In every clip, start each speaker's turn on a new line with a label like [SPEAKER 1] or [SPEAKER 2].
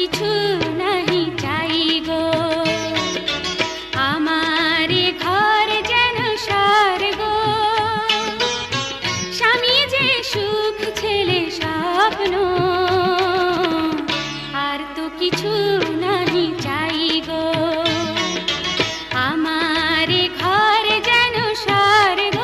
[SPEAKER 1] কিছু নাহি চাই গো। আমার ঘর যেন স্বর্গ, স্বামী যে সুখ ছেলে স্বপ্ন, আর তো কিছু নাহি চাই গো। আমার ঘর যেন স্বর্গ।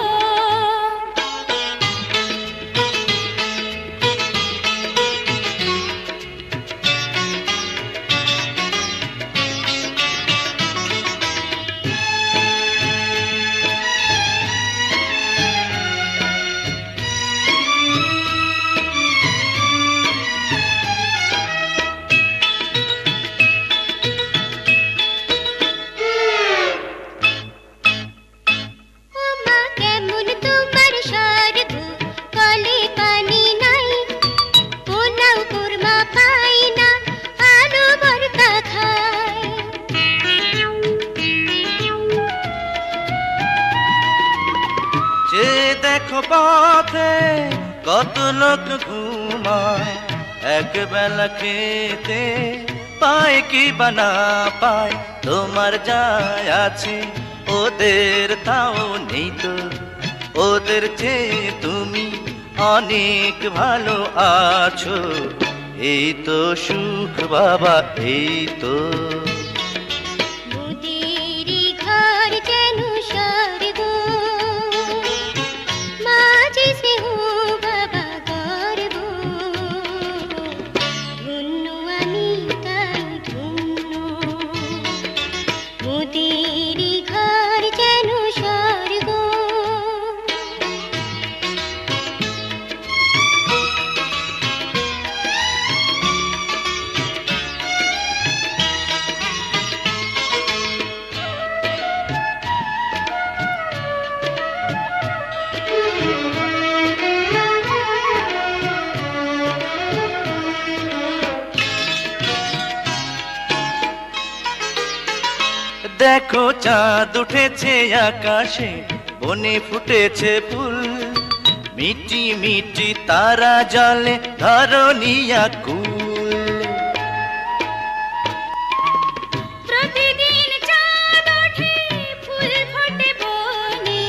[SPEAKER 2] দেখো পথে কত লোক ঘুমায়, এক বেলা খেতে পায় কি বানা পায়। তোমার যায় আছে ওদের তাও নেই তো, ওদের চেয়ে তুমি অনেক ভালো আছো। এই তো সুখ বাবা, এই তো। দেখো চাঁদ উঠেছে আকাশে, বনে ফুটেছে ফুল, মিটি মিটি তারা জলে ধরণী আকুল।
[SPEAKER 1] প্রতিদিন চাঁদ ওঠে, ফুল ফোটে বনে,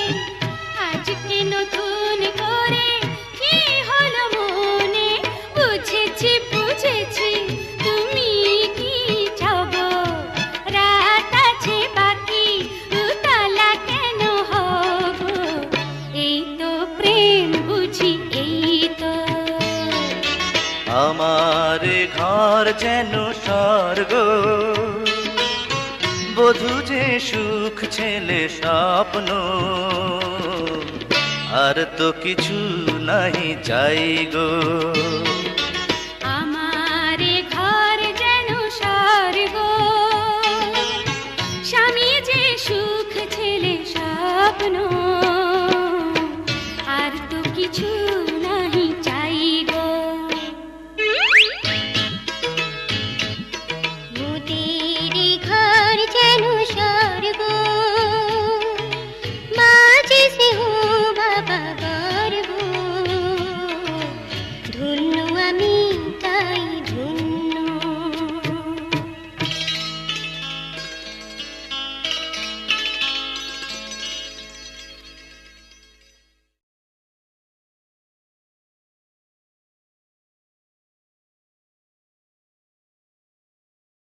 [SPEAKER 1] আজকে নতুন করে কি হলো মনে। বুঝেছি বুঝেছি তুমি কি চাও গো, রাত আছে বাকি, উতলা কেন হবো। এই তো প্রেম বুঝি, এই তো।
[SPEAKER 2] আমার ঘর যেন স্বর্গ, বধূ যে সুখ ছেলে স্বপ্ন, আর তো কিছু নাহি চাই গো।